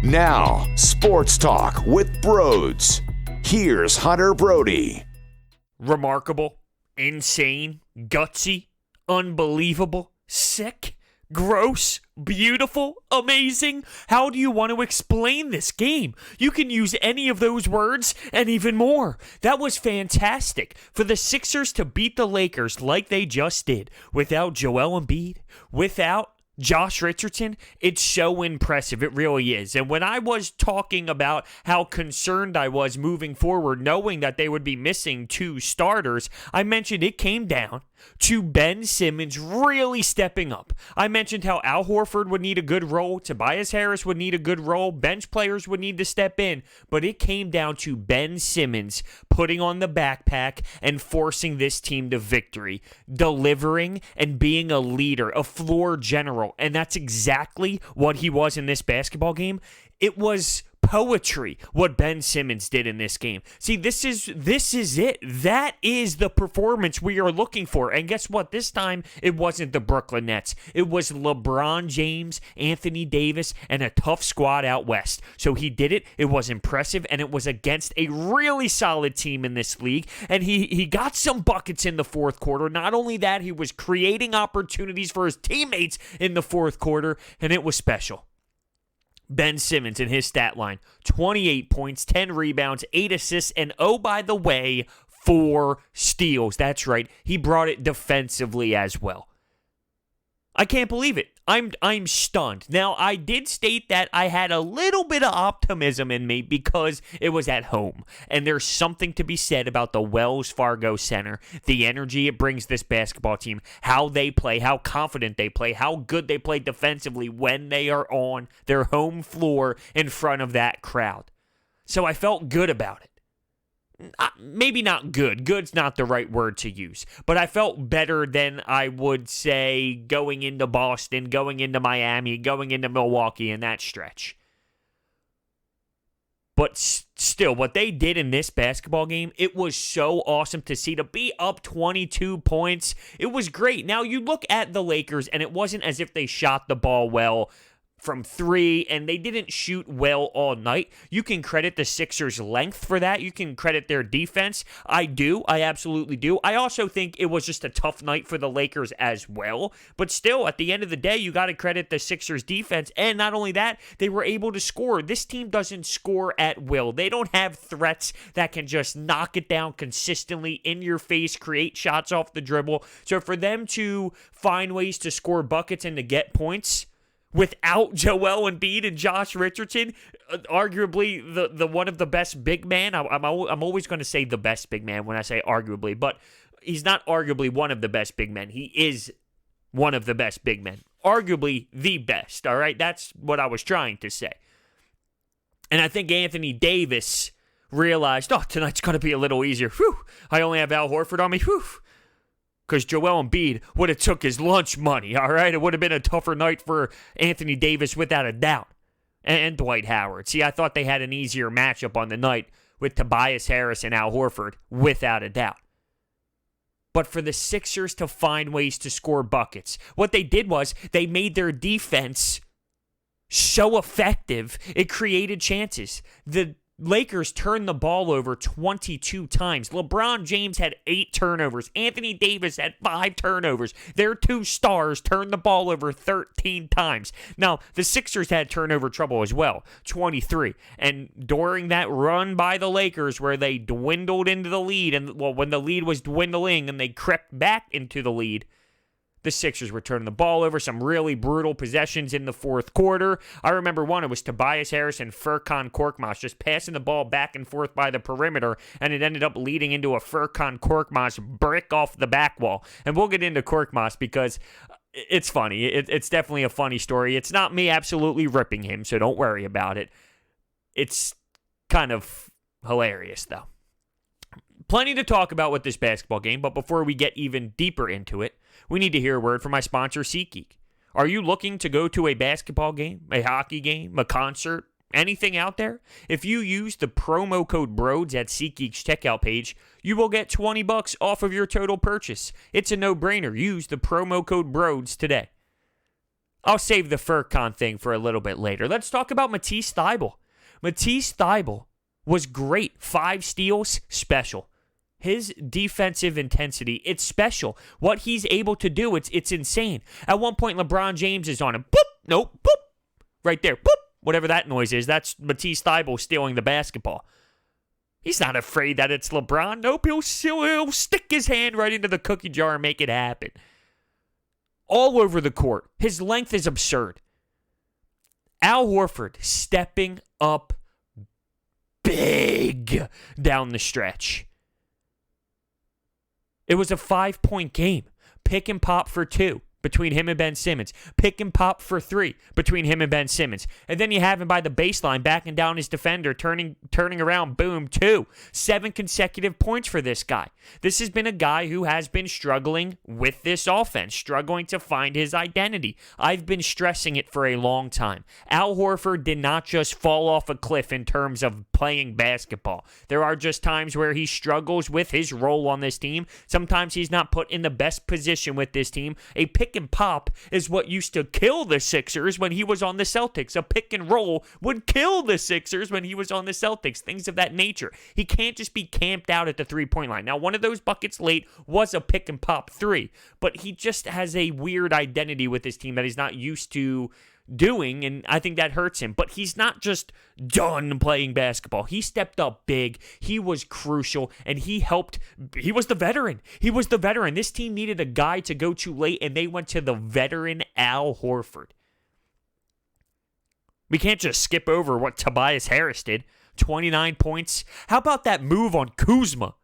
Now, Sports Talk with Broads. Here's Hunter Brody. Remarkable, insane, gutsy, unbelievable, sick, gross, beautiful, amazing. How do you want to explain this game? You can use any of those words and even more. That was fantastic. For the Sixers to beat the Lakers like they just did, without Joel Embiid, without Josh Richardson, it's so impressive. It really is. And when I was talking about how concerned I was moving forward, knowing that they would be missing two starters, I mentioned it came down to Ben Simmons really stepping up. I mentioned how Al Horford would need a good role, Tobias Harris would need a good role, bench players would need to step in, but it came down to Ben Simmons putting on the backpack and forcing this team to victory, delivering and being a leader, a floor general, and that's exactly what he was in this basketball game. It was poetry what Ben Simmons did in this game. See, this is it. That is the performance we are looking for. And guess what? This time, it wasn't the Brooklyn Nets. It was LeBron James, Anthony Davis, and a tough squad out west. So he did it. It was impressive, and it was against a really solid team in this league. And he got some buckets in the fourth quarter. Not only that, he was creating opportunities for his teammates in the fourth quarter, and it was special. Ben Simmons in his stat line, 28 points, 10 rebounds, 8 assists, and oh, by the way, 4 steals. That's right. He brought it defensively as well. I can't believe it. I'm stunned. Now, I did state that I had a little bit of optimism in me because it was at home. And there's something to be said about the Wells Fargo Center, the energy it brings this basketball team, how they play, how confident they play, how good they play defensively when they are on their home floor in front of that crowd. So I felt good about it. Maybe not good. Good's not the right word to use. But I felt better than I would say going into Boston, going into Miami, going into Milwaukee in that stretch. But still, what they did in this basketball game, it was so awesome to see. To be up 22 points, it was great. Now, you look at the Lakers, and it wasn't as if they shot the ball well from 3, and they didn't shoot well all night. You can credit the Sixers' length for that. You can credit their defense. I do. I absolutely do. I also think it was just a tough night for the Lakers as well. But still, at the end of the day, you got to credit the Sixers' defense. And not only that, they were able to score. This team doesn't score at will. They don't have threats that can just knock it down consistently in your face, create shots off the dribble. So for them to find ways to score buckets and to get points without Joel Embiid and Josh Richardson, arguably the one of the best big men. I'm always going to say the best big man when I say arguably, but he's not arguably one of the best big men. He is one of the best big men. Arguably the best, all right? That's what I was trying to say. And I think Anthony Davis realized, tonight's going to be a little easier. Whew, I only have Al Horford on me. Whew. Because Joel Embiid would have took his lunch money, all right? It would have been a tougher night for Anthony Davis without a doubt. And Dwight Howard. See, I thought they had an easier matchup on the night with Tobias Harris and Al Horford, without a doubt. But for the Sixers to find ways to score buckets, what they did was they made their defense so effective, it created chances. The Lakers turned the ball over 22 times. LeBron James had 8 turnovers. Anthony Davis had 5 turnovers. Their 2 stars turned the ball over 13 times. Now, the Sixers had turnover trouble as well, 23. And during that run by the Lakers where they dwindled into the lead, and when the lead was dwindling and they crept back into the lead, the Sixers were turning the ball over, some really brutal possessions in the fourth quarter. I remember one, it was Tobias Harris and Furkan Korkmaz just passing the ball back and forth by the perimeter, and it ended up leading into a Furkan Korkmaz brick off the back wall. And we'll get into Korkmaz because it's funny. It's definitely a funny story. It's not me absolutely ripping him, so don't worry about it. It's kind of hilarious, though. Plenty to talk about with this basketball game, but before we get even deeper into it, we need to hear a word from my sponsor, SeatGeek. Are you looking to go to a basketball game, a hockey game, a concert, anything out there? If you use the promo code BROADS at SeatGeek's checkout page, you will get $20 off of your total purchase. It's a no-brainer. Use the promo code BROADS today. I'll save the Furkan thing for a little bit later. Let's talk about Matisse Thybulle. Matisse Thybulle was great. 5 steals, special. His defensive intensity, it's special. What he's able to do, it's insane. At one point, LeBron James is on him. Boop, nope, boop. Right there, boop. Whatever that noise is, that's Matisse Thybulle stealing the basketball. He's not afraid that it's LeBron. Nope, he'll stick his hand right into the cookie jar and make it happen. All over the court. His length is absurd. Al Horford stepping up big down the stretch. It was a 5-point game. Pick and pop for 2 between him and Ben Simmons. Pick and pop for 3 between him and Ben Simmons. And then you have him by the baseline, backing down his defender, turning around, boom, 2. 7 consecutive points for this guy. This has been a guy who has been struggling with this offense, struggling to find his identity. I've been stressing it for a long time. Al Horford did not just fall off a cliff in terms of playing basketball. There are just times where he struggles with his role on this team. Sometimes he's not put in the best position with this team. A pick and pop is what used to kill the Sixers when he was on the Celtics. A pick and roll would kill the Sixers when he was on the Celtics. Things of that nature. He can't just be camped out at the 3-point line. Now, one of those buckets late was a pick and pop 3, but he just has a weird identity with his team that he's not used to doing, and I think that hurts him. But he's not just done playing basketball. He stepped up big. He was crucial, and he helped. He was the veteran. This team needed a guy to go to late, and they went to the veteran Al Horford. We can't just skip over what Tobias Harris did. 29 points. How about that move on Kuzma?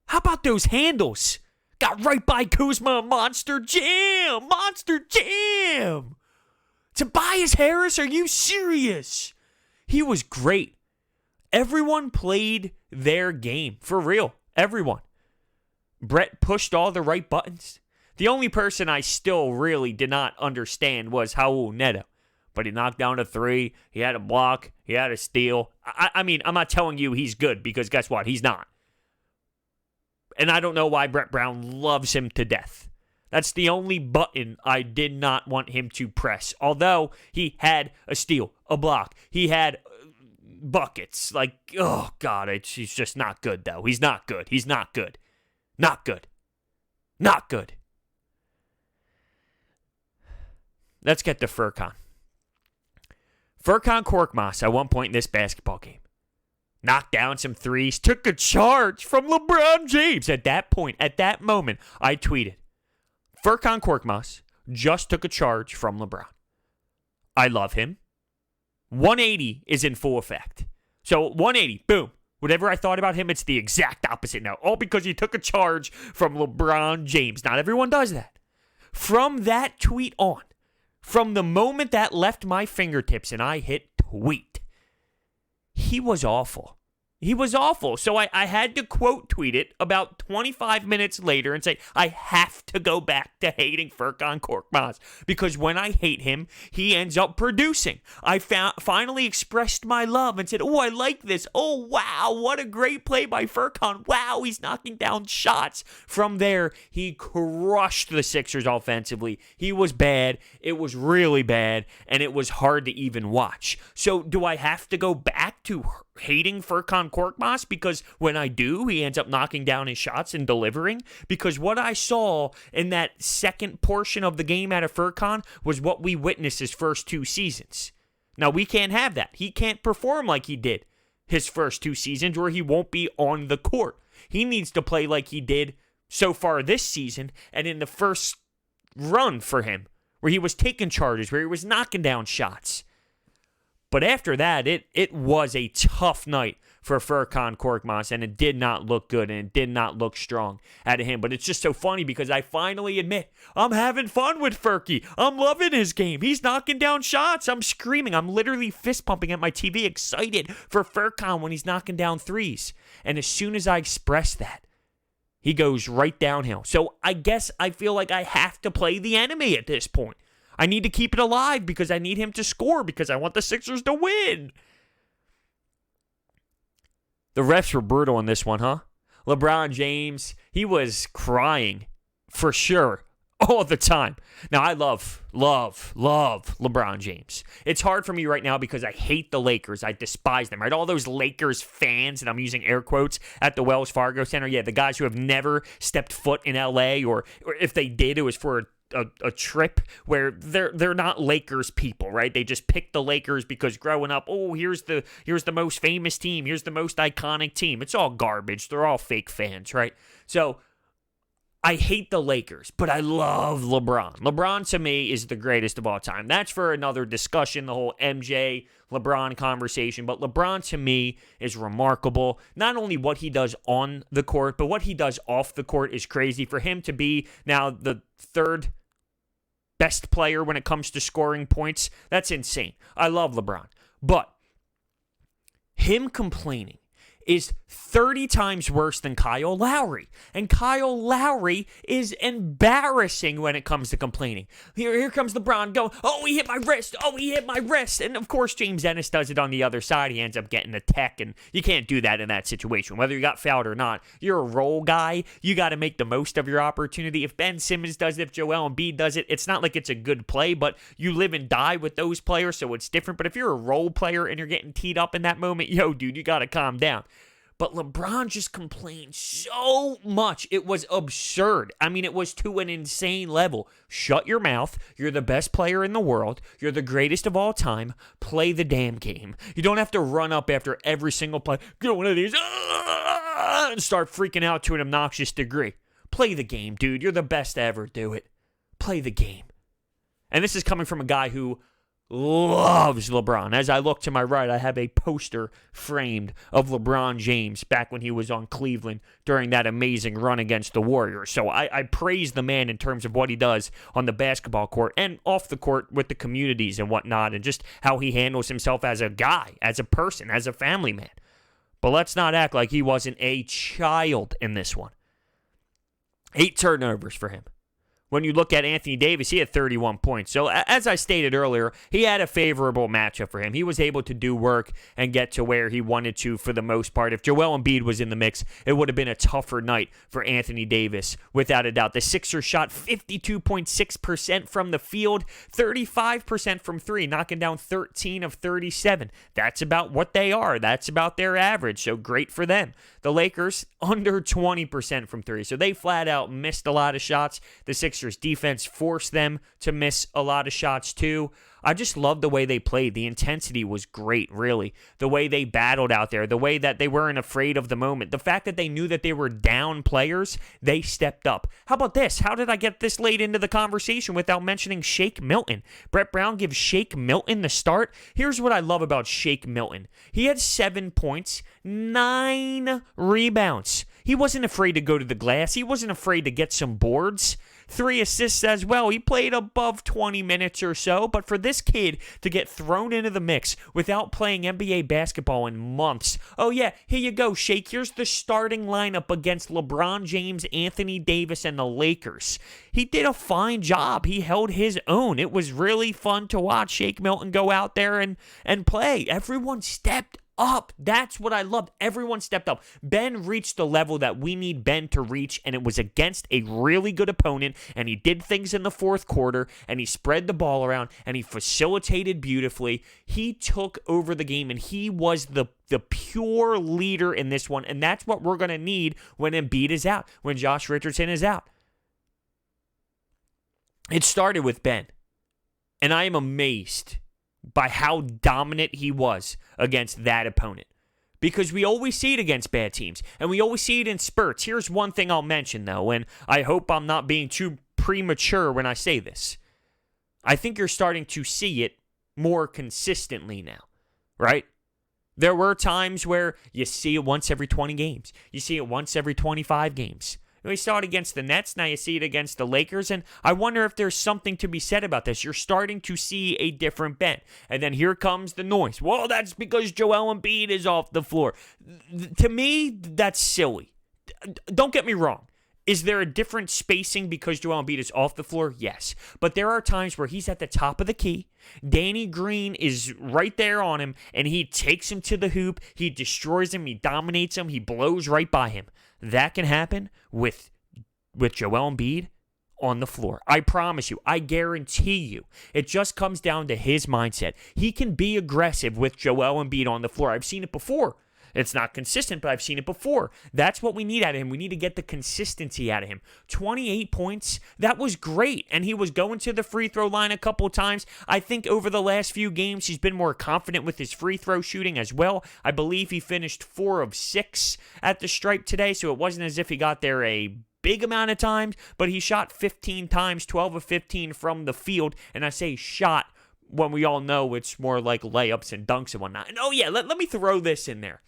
How about those handles? Got right by Kuzma. Monster jam. Tobias Harris, are you serious? He was great. Everyone played their game. For real. Everyone. Brett pushed all the right buttons. The only person I still really did not understand was Raul Neto. But he knocked down a 3. He had a block. He had a steal. I mean, I'm not telling you he's good because guess what? He's not. And I don't know why Brett Brown loves him to death. That's the only button I did not want him to press. Although he had a steal, a block. He had buckets. Like, oh, God, he's just not good, though. He's not good. Not good. Let's get to Furkan. Furkan Korkmaz at one point in this basketball game knocked down some threes, took a charge from LeBron James. At that moment, I tweeted, Furkan Korkmaz just took a charge from LeBron. I love him. 180 is in full effect. So 180, boom. Whatever I thought about him, it's the exact opposite now. All because he took a charge from LeBron James. Not everyone does that. From that tweet on, from the moment that left my fingertips and I hit tweet, he was awful. So I had to quote tweet it about 25 minutes later and say, I have to go back to hating Furkan Korkmaz because when I hate him, he ends up producing. I finally expressed my love and said, oh, I like this. Oh, wow, what a great play by Furkan. Wow, he's knocking down shots. From there, he crushed the Sixers offensively. He was bad. It was really bad, and it was hard to even watch. So do I have to go back to hating Furkan Korkmaz because when I do, he ends up knocking down his shots and delivering? Because what I saw in that second portion of the game out of Furkan was what we witnessed his first 2 seasons. Now, we can't have that. He can't perform like he did his first 2 seasons where he won't be on the court. He needs to play like he did so far this season and in the first run for him where he was taking charges, where he was knocking down shots. But after that, it was a tough night for Furkan Korkmaz, and it did not look good, and it did not look strong out of him. But it's just so funny because I finally admit, I'm having fun with Furky. I'm loving his game. He's knocking down shots. I'm screaming. I'm literally fist pumping at my TV, excited for Furkan when he's knocking down threes. And as soon as I express that, he goes right downhill. So I guess I feel like I have to play the enemy at this point. I need to keep it alive because I need him to score because I want the Sixers to win. The refs were brutal in this one, huh? LeBron James, he was crying for sure all the time. Now, I love LeBron James. It's hard for me right now because I hate the Lakers. I despise them, right? All those Lakers fans, and I'm using air quotes, at the Wells Fargo Center. Yeah, the guys who have never stepped foot in L.A., or if they did, it was for a trip where they're not Lakers people, right? They just pick the Lakers because growing up, oh, here's the most famous team, here's the most iconic team. It's all garbage. They're all fake fans, right? So I hate the Lakers, but I love LeBron. LeBron, to me, is the greatest of all time. That's for another discussion, the whole MJ, LeBron conversation. But LeBron, to me, is remarkable. Not only what he does on the court, but what he does off the court is crazy. For him to be now the third best player when it comes to scoring points, that's insane. I love LeBron. But him complaining is 30 times worse than Kyle Lowry. And Kyle Lowry is embarrassing when it comes to complaining. Here comes LeBron going, oh, he hit my wrist. Oh, he hit my wrist. And, of course, James Ennis does it on the other side. He ends up getting a tech, and you can't do that in that situation. Whether you got fouled or not, you're a role guy. You got to make the most of your opportunity. If Ben Simmons does it, if Joel Embiid does it, it's not like it's a good play, but you live and die with those players, so it's different. But if you're a role player and you're getting teed up in that moment, yo, dude, you got to calm down. But LeBron just complained so much. It was absurd. I mean, it was to an insane level. Shut your mouth. You're the best player in the world. You're the greatest of all time. Play the damn game. You don't have to run up after every single play. Get one of these and start freaking out to an obnoxious degree. Play the game, dude. You're the best to ever do it. Play the game. And this is coming from a guy who loves LeBron. As I look to my right, I have a poster framed of LeBron James back when he was on Cleveland during that amazing run against the Warriors. So I praise the man in terms of what he does on the basketball court and off the court with the communities and whatnot, and just how he handles himself as a guy, as a person, as a family man. But let's not act like he wasn't a child in this one. 8 turnovers for him. When you look at Anthony Davis, he had 31 points. So as I stated earlier, he had a favorable matchup for him. He was able to do work and get to where he wanted to for the most part. If Joel Embiid was in the mix, it would have been a tougher night for Anthony Davis, without a doubt. The Sixers shot 52.6% from the field, 35% from three, knocking down 13 of 37. That's about what they are. That's about their average, so great for them. The Lakers, under 20% from three, so they flat out missed a lot of shots. The Sixers defense forced them to miss a lot of shots too. I just love the way they played. The intensity was great, really. The way they battled out there, the way that they weren't afraid of the moment. The fact that they knew that they were down players, they stepped up. How about this? How did I get this late into the conversation without mentioning Shake Milton? Brett Brown gives Shake Milton the start. Here's what I love about Shake Milton. He had 7 points, 9 rebounds. He wasn't afraid to go to the glass. He wasn't afraid to get some boards. 3 assists as well. He played above 20 minutes or so, but for this kid to get thrown into the mix without playing NBA basketball in months, oh yeah, here you go, Shake. Here's the starting lineup against LeBron James, Anthony Davis, and the Lakers. He did a fine job. He held his own. It was really fun to watch Shake Milton go out there and play. Everyone stepped up. That's what I loved. Everyone stepped up. Ben reached the level that we need Ben to reach, and it was against a really good opponent, and he did things in the fourth quarter, and he spread the ball around, and he facilitated beautifully. He took over the game, and he was the pure leader in this one, and that's what we're going to need when Embiid is out, when Josh Richardson is out. It started with Ben, and I am amazed by how dominant he was against that opponent. Because we always see it against bad teams, and we always see it in spurts. Here's one thing I'll mention, though, and I hope I'm not being too premature when I say this. I think you're starting to see it more consistently now, right? There were times where you see it once every 20 games. You see it once every 25 games. We saw it against the Nets, now you see it against the Lakers, and I wonder if there's something to be said about this. You're starting to see a different Ben. And then here comes the noise. Well, that's because Joel Embiid is off the floor. To me, that's silly. Don't get me wrong. Is there a different spacing because Joel Embiid is off the floor? Yes. But there are times where he's at the top of the key. Danny Green is right there on him, and he takes him to the hoop. He destroys him. He dominates him. He blows right by him. That can happen with Joel Embiid on the floor. I promise you. I guarantee you. It just comes down to his mindset. He can be aggressive with Joel Embiid on the floor. I've seen it before. It's not consistent, but I've seen it before. That's what we need out of him. We need to get the consistency out of him. 28 points, that was great. And he was going to the free throw line a couple times. I think over the last few games, he's been more confident with his free throw shooting as well. I believe he finished 4 of 6 at the stripe today, so it wasn't as if he got there a big amount of times, but he shot 15 times, 12 of 15 from the field. And I say shot when we all know it's more like layups and dunks and whatnot. And oh yeah, let me throw this in there.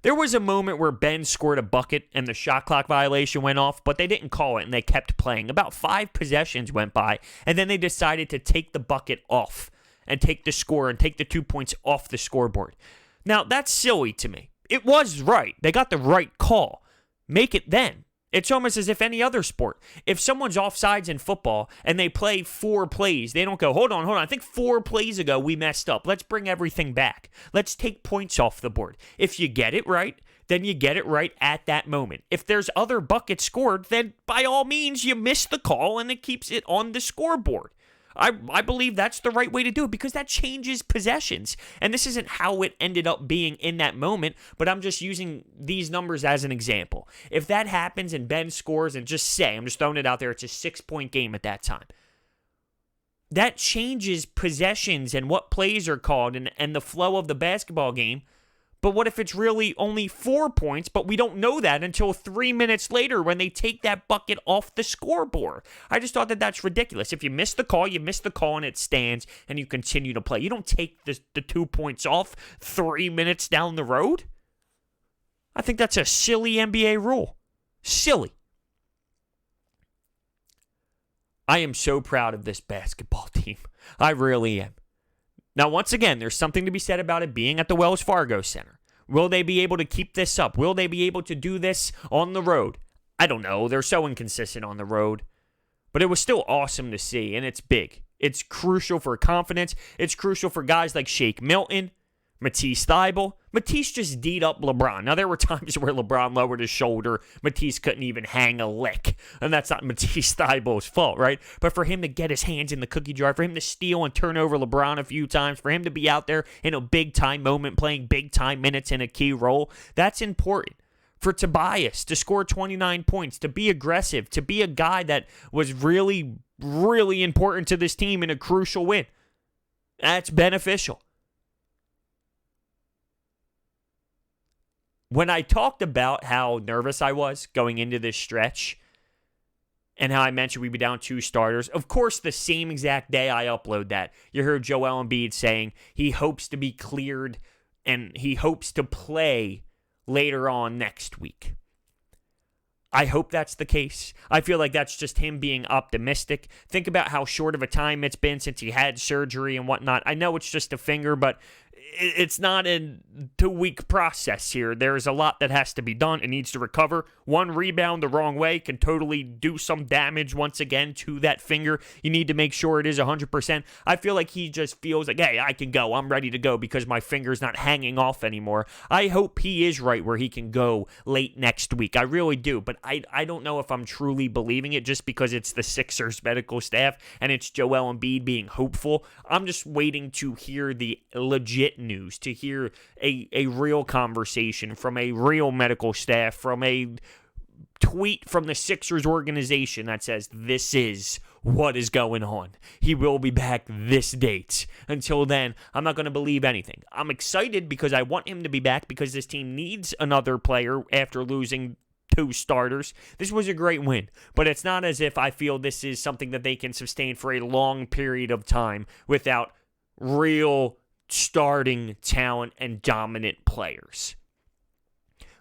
There was a moment where Ben scored a bucket and the shot clock violation went off, but they didn't call it and they kept playing. About 5 possessions went by, and then they decided to take the bucket off and take the score and take the 2 points off the scoreboard. Now, that's silly to me. It was right. They got the right call. Make it then. It's almost as if any other sport. If someone's offsides in football and they play 4 plays, they don't go, hold on. I think 4 plays ago we messed up. Let's bring everything back. Let's take points off the board. If you get it right, then you get it right at that moment. If there's other buckets scored, then by all means you miss the call and it keeps it on the scoreboard. I believe that's the right way to do it because that changes possessions. And this isn't how it ended up being in that moment, but I'm just using these numbers as an example. If that happens and Ben scores and just say, I'm just throwing it out there, it's a 6-point game at that time. That changes possessions and what plays are called and the flow of the basketball game. But what if it's really only 4 points, but we don't know that until 3 minutes later when they take that bucket off the scoreboard? I just thought that that's ridiculous. If you miss the call, you miss the call and it stands and you continue to play. You don't take the 2 points off 3 minutes down the road. I think that's a silly NBA rule. Silly. I am so proud of this basketball team. I really am. Now, once again, there's something to be said about it being at the Wells Fargo Center. Will they be able to keep this up? Will they be able to do this on the road? I don't know. They're so inconsistent on the road. But it was still awesome to see, and it's big. It's crucial for confidence. It's crucial for guys like Shake Milton, Matisse Thybulle. Matisse just D'd up LeBron. Now, there were times where LeBron lowered his shoulder. Matisse couldn't even hang a lick. And that's not Matisse Thybulle's fault, right? But for him to get his hands in the cookie jar, for him to steal and turn over LeBron a few times, for him to be out there in a big-time moment, playing big-time minutes in a key role, that's important. For Tobias to score 29 points, to be aggressive, to be a guy that was really, really important to this team in a crucial win, that's beneficial. When I talked about how nervous I was going into this stretch and how I mentioned we'd be down 2 starters, of course, the same exact day I upload that, you heard Joel Embiid saying he hopes to be cleared and he hopes to play later on next week. I hope that's the case. I feel like that's just him being optimistic. Think about how short of a time it's been since he had surgery and whatnot. I know it's just a finger, but it's not a 2-week process here. There's a lot that has to be done. It needs to recover. 1 rebound the wrong way can totally do some damage once again to that finger. You need to make sure it is 100%. I feel like he just feels like, hey, I can go. I'm ready to go because my finger's not hanging off anymore. I hope he is right where he can go late next week. I really do, but I don't know if I'm truly believing it just because it's the Sixers medical staff and it's Joel Embiid being hopeful. I'm just waiting to hear the legit news, to hear a real conversation from a real medical staff, from a tweet from the Sixers organization that says this is what is going on. He will be back this date. Until then, I'm not going to believe anything. I'm excited because I want him to be back because this team needs another player after losing 2 starters. This was a great win, but it's not as if I feel this is something that they can sustain for a long period of time without real starting talent and dominant players.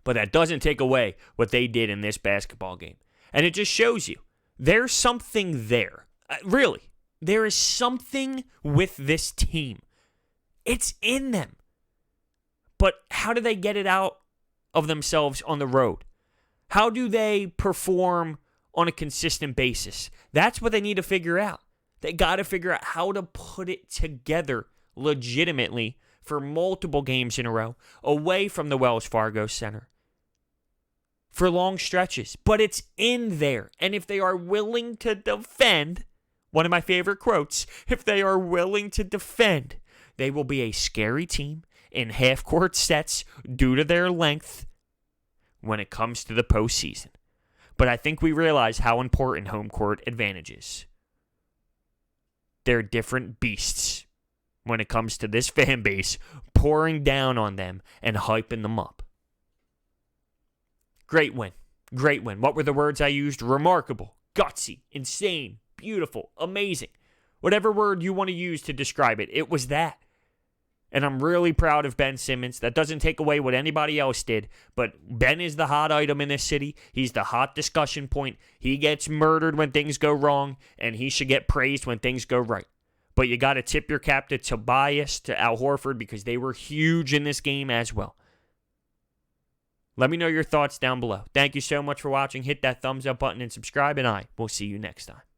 But that doesn't take away what they did in this basketball game. And it just shows you there's something there. Really, there is something with this team. It's in them. But how do they get it out of themselves on the road? How do they perform on a consistent basis? That's what they need to figure out. They got to figure out how to put it together legitimately for multiple games in a row away from the Wells Fargo Center. for long stretches, but it's in there. And if they are willing to defend, one of my favorite quotes, if they are willing to defend, they will be a scary team in half-court sets due to their length when it comes to the postseason. But I think we realize how important home court advantage is. They're different beasts when it comes to this fan base pouring down on them and hyping them up. Great win. Great win. What were the words I used? Remarkable, gutsy, insane, beautiful, amazing. Whatever word you want to use to describe it, it was that. And I'm really proud of Ben Simmons. That doesn't take away what anybody else did, but Ben is the hot item in this city. He's the hot discussion point. He gets murdered when things go wrong, and he should get praised when things go right. But you got to tip your cap to Tobias, to Al Horford, because they were huge in this game as well. Let me know your thoughts down below. Thank you so much for watching. Hit that thumbs up button and subscribe, and I will see you next time.